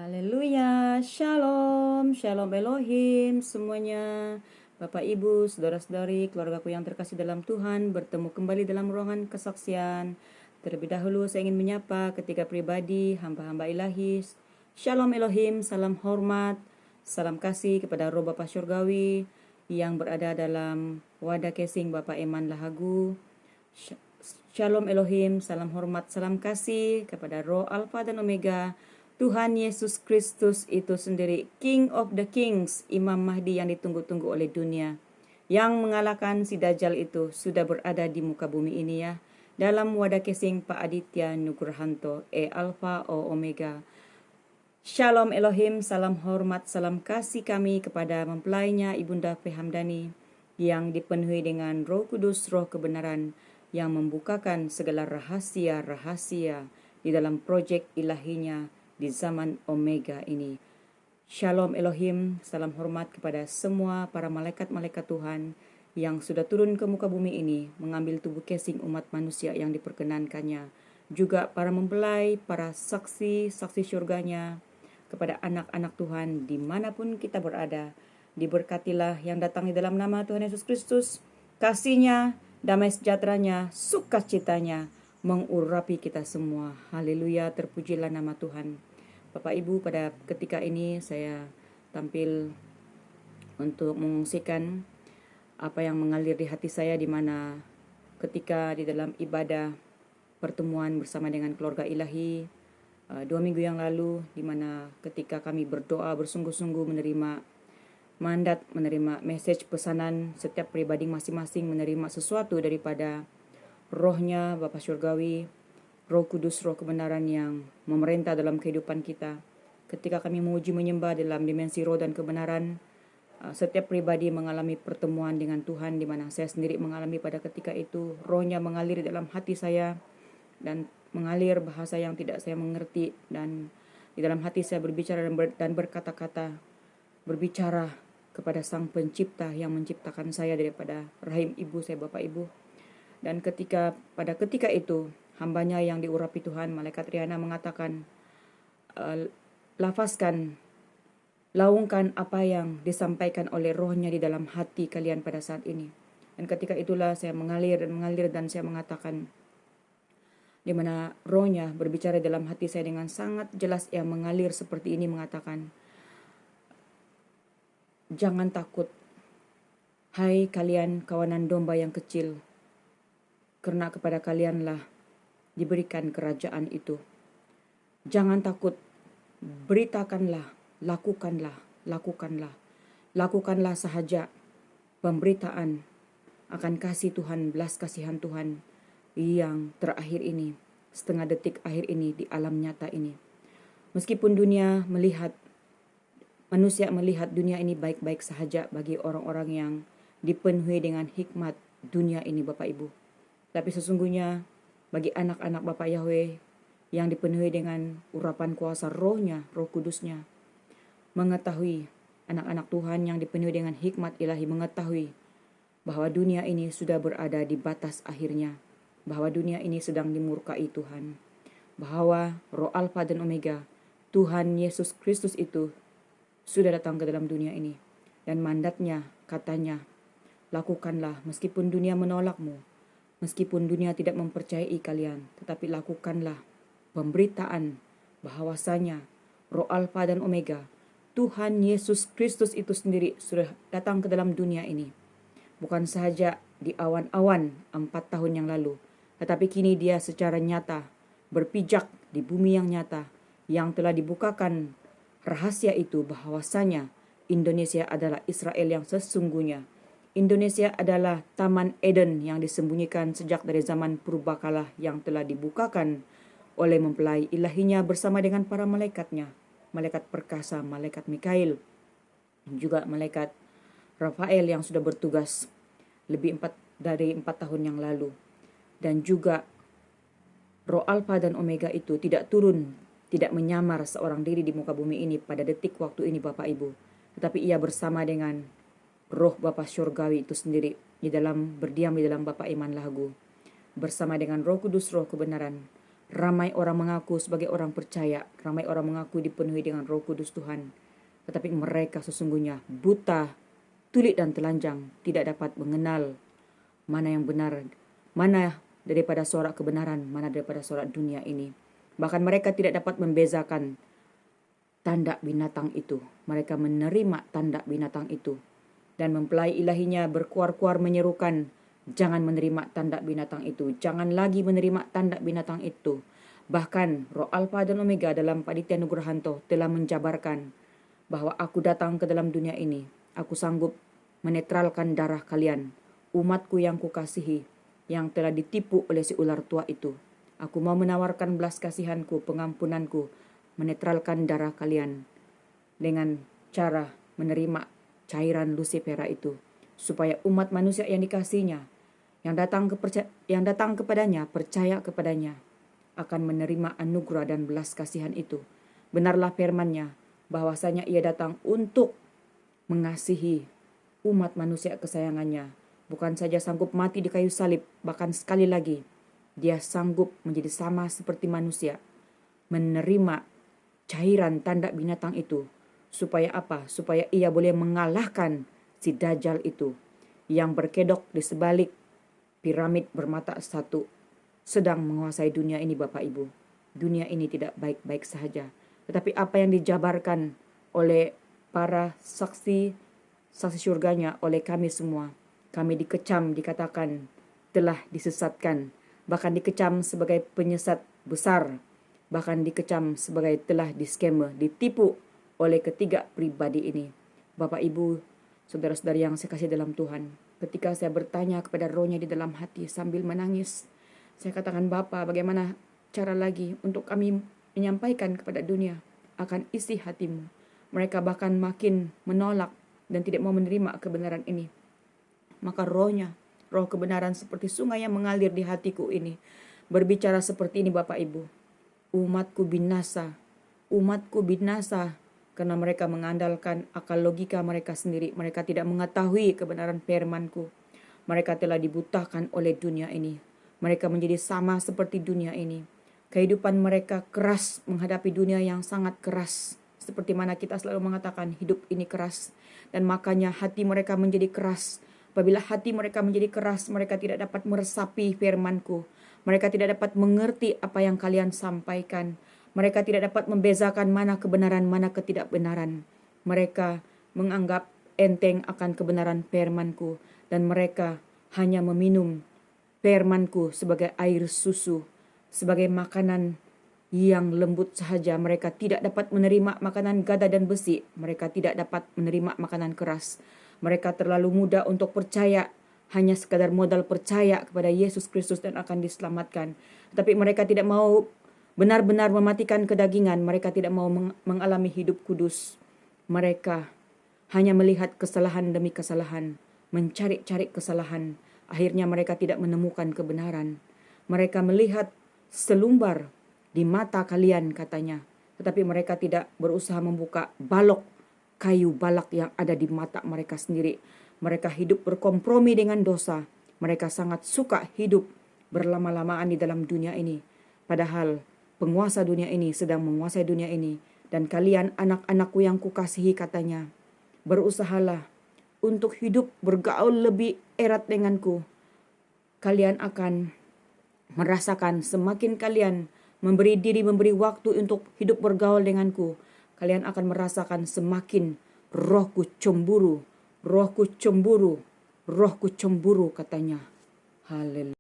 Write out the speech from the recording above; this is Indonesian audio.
Haleluya, shalom, shalom Elohim semuanya. Bapak Ibu, saudara-saudari, keluargaku yang terkasih dalam Tuhan, bertemu kembali dalam ruangan kesaksian. Terlebih dahulu saya ingin menyapa ketiga pribadi, hamba-hamba ilahi. Shalom Elohim, salam hormat, salam kasih kepada Roh Bapa Syurgawi yang berada dalam wadah casing Bapak Eman Lahagu. Shalom Elohim, salam hormat, salam kasih kepada Roh Alfa dan Omega, Tuhan Yesus Kristus itu sendiri, King of the Kings, Imam Mahdi yang ditunggu-tunggu oleh dunia, yang mengalahkan si Dajjal itu sudah berada di muka bumi ini ya. Dalam wadah casing Pak Aditya Nugrahanto, Alpha O Omega. Shalom Elohim, salam hormat, salam kasih kami kepada mempelainya Ibunda Fehamdani yang dipenuhi dengan Roh Kudus, Roh kebenaran, yang membukakan segala rahasia-rahasia di dalam proyek ilahinya di zaman Omega ini. Shalom Elohim, salam hormat kepada semua para malaikat-malaikat Tuhan yang sudah turun ke muka bumi ini mengambil tubuh casing umat manusia yang diperkenankannya. Juga para mempelai, para saksi-saksi syurganya, kepada anak-anak Tuhan dimanapun kita berada. Diberkatilah yang datang di dalam nama Tuhan Yesus Kristus. Kasih-Nya, damai sejahteranya, sukacitanya mengurapi kita semua. Haleluya, terpujilah nama Tuhan. Bapak Ibu, pada ketika ini saya tampil untuk mengungsikan apa yang mengalir di hati saya, di mana ketika di dalam ibadah pertemuan bersama dengan keluarga ilahi 2 minggu yang lalu, di mana ketika kami berdoa bersungguh-sungguh menerima mandat, menerima message pesanan setiap pribadi masing-masing, menerima sesuatu daripada rohnya Bapa Syurgawi, Roh Kudus, Roh kebenaran yang memerintah dalam kehidupan kita. Ketika kami memuji menyembah dalam dimensi roh dan kebenaran, setiap pribadi mengalami pertemuan dengan Tuhan, di mana saya sendiri mengalami pada ketika itu rohnya mengalir dalam hati saya dan mengalir bahasa yang tidak saya mengerti, dan di dalam hati saya berbicara dan berkata-kata, berbicara kepada Sang Pencipta yang menciptakan saya daripada rahim ibu saya, Bapak Ibu. Dan pada ketika itu hambanya yang diurapi Tuhan, Malaikat Riana mengatakan, lafazkan, laungkan apa yang disampaikan oleh rohnya di dalam hati kalian pada saat ini. Dan ketika itulah saya mengalir dan saya mengatakan, di mana rohnya berbicara dalam hati saya dengan sangat jelas yang mengalir seperti ini, mengatakan, jangan takut, hai kalian kawanan domba yang kecil, karena kepada kalianlah diberikan kerajaan itu. Jangan takut, beritakanlah, lakukanlah sahaja pemberitaan akan kasih Tuhan, belas kasihan Tuhan yang terakhir ini, setengah detik akhir ini di alam nyata ini. Meskipun manusia melihat dunia ini baik-baik sahaja bagi orang-orang yang dipenuhi dengan hikmat dunia ini, Bapak Ibu. Tapi sesungguhnya bagi anak-anak Bapa Yahweh yang dipenuhi dengan urapan kuasa rohnya, Roh Kudusnya, mengetahui, anak-anak Tuhan yang dipenuhi dengan hikmat ilahi mengetahui bahwa dunia ini sudah berada di batas akhirnya, bahwa dunia ini sedang dimurkai Tuhan, bahwa Roh Alfa dan Omega, Tuhan Yesus Kristus itu sudah datang ke dalam dunia ini, dan mandatnya, katanya, lakukanlah meskipun dunia menolakmu, meskipun dunia tidak mempercayai kalian, tetapi lakukanlah pemberitaan bahwasanya Roh Alfa dan Omega, Tuhan Yesus Kristus itu sendiri sudah datang ke dalam dunia ini. Bukan sahaja di awan-awan 4 tahun yang lalu, tetapi kini dia secara nyata berpijak di bumi yang nyata, yang telah dibukakan rahasia itu bahwasanya Indonesia adalah Israel yang sesungguhnya. Indonesia adalah Taman Eden yang disembunyikan sejak dari zaman purbakala, yang telah dibukakan oleh mempelai ilahinya bersama dengan para malaikatnya, malaikat perkasa, malaikat Mikail, juga malaikat Rafael yang sudah bertugas dari 4 tahun yang lalu. Dan juga Roh Alfa dan Omega itu tidak turun, tidak menyamar seorang diri di muka bumi ini pada detik waktu ini, Bapak Ibu, tetapi ia bersama dengan Roh Bapa Syurgawi itu sendiri berdiam di dalam Bapak Iman Lahagu, bersama dengan Roh Kudus, Roh kebenaran, Ramai orang mengaku sebagai orang percaya, ramai orang mengaku dipenuhi dengan Roh Kudus Tuhan, tetapi mereka sesungguhnya buta, tuli dan telanjang, tidak dapat mengenal mana yang benar, mana daripada suara kebenaran, mana daripada suara dunia ini. Bahkan mereka tidak dapat membezakan tanda binatang itu. Mereka menerima tanda binatang itu. Dan mempelai ilahinya berkuar-kuar menyerukan, jangan menerima tanda binatang itu. Jangan lagi menerima tanda binatang itu. Bahkan Roh Alfa dan Omega dalam Panitia Nugrahanto telah menjabarkan bahwa aku datang ke dalam dunia ini. Aku sanggup menetralkan darah kalian, umatku yang kukasihi, yang telah ditipu oleh si ular tua itu. Aku mau menawarkan belas kasihanku, pengampunanku, menetralkan darah kalian dengan cara menerima cairan Lucifera itu, supaya umat manusia yang dikasihinya, yang datang kepadanya, percaya kepadanya, akan menerima anugerah dan belas kasihan itu. Benarlah firman-Nya bahwasanya Ia datang untuk mengasihi umat manusia kesayangannya. Bukan saja sanggup mati di kayu salib, bahkan sekali lagi Dia sanggup menjadi sama seperti manusia, menerima cairan tanda binatang itu. Supaya apa? Supaya Ia boleh mengalahkan si Dajjal itu yang berkedok di sebalik piramid bermata satu, sedang menguasai dunia ini. Bapak Ibu, dunia ini tidak baik-baik saja, tetapi apa yang dijabarkan oleh para saksi surganya, oleh kami semua, kami dikecam, dikatakan telah disesatkan, bahkan dikecam sebagai penyesat besar, bahkan dikecam sebagai telah diskema, ditipu oleh ketiga pribadi ini. Bapak Ibu, saudara-saudari yang saya kasih dalam Tuhan, ketika saya bertanya kepada rohnya di dalam hati sambil menangis, saya katakan, Bapa, bagaimana cara lagi untuk kami menyampaikan kepada dunia akan isi hatimu? Mereka bahkan makin menolak dan tidak mau menerima kebenaran ini. Maka rohnya, roh kebenaran seperti sungai yang mengalir di hatiku ini, berbicara seperti ini, Bapak Ibu. Umatku binasa karena mereka mengandalkan akal logika mereka sendiri. Mereka tidak mengetahui kebenaran firman-Ku. Mereka telah dibutakan oleh dunia ini. Mereka menjadi sama seperti dunia ini. Kehidupan mereka keras menghadapi dunia yang sangat keras. Seperti mana kita selalu mengatakan hidup ini keras. Dan makanya hati mereka menjadi keras. Apabila hati mereka menjadi keras, mereka tidak dapat meresapi firman-Ku. Mereka tidak dapat mengerti apa yang kalian sampaikan. Mereka tidak dapat membezakan mana kebenaran, mana ketidakbenaran. Mereka menganggap enteng akan kebenaran firman-Ku. Dan mereka hanya meminum firman-Ku sebagai air susu, sebagai makanan yang lembut sahaja. Mereka tidak dapat menerima makanan gada dan besi. Mereka tidak dapat menerima makanan keras. Mereka terlalu mudah untuk percaya, hanya sekadar modal percaya kepada Yesus Kristus dan akan diselamatkan. Tapi mereka tidak mau benar-benar mematikan kedagingan. Mereka tidak mau mengalami hidup kudus. Mereka hanya melihat kesalahan demi kesalahan, mencari-cari kesalahan. Akhirnya mereka tidak menemukan kebenaran. Mereka melihat selumbar di mata kalian, katanya, tetapi mereka tidak berusaha membuka balok kayu balak yang ada di mata mereka sendiri. Mereka hidup berkompromi dengan dosa. Mereka sangat suka hidup berlama-lamaan di dalam dunia ini. Padahal penguasa dunia ini sedang menguasai dunia ini. Dan kalian anak-anakku yang kukasihi, katanya, berusahalah untuk hidup bergaul lebih erat denganku. Kalian akan merasakan semakin kalian memberi diri, memberi waktu untuk hidup bergaul denganku, kalian akan merasakan semakin rohku cemburu, katanya. Haleluya.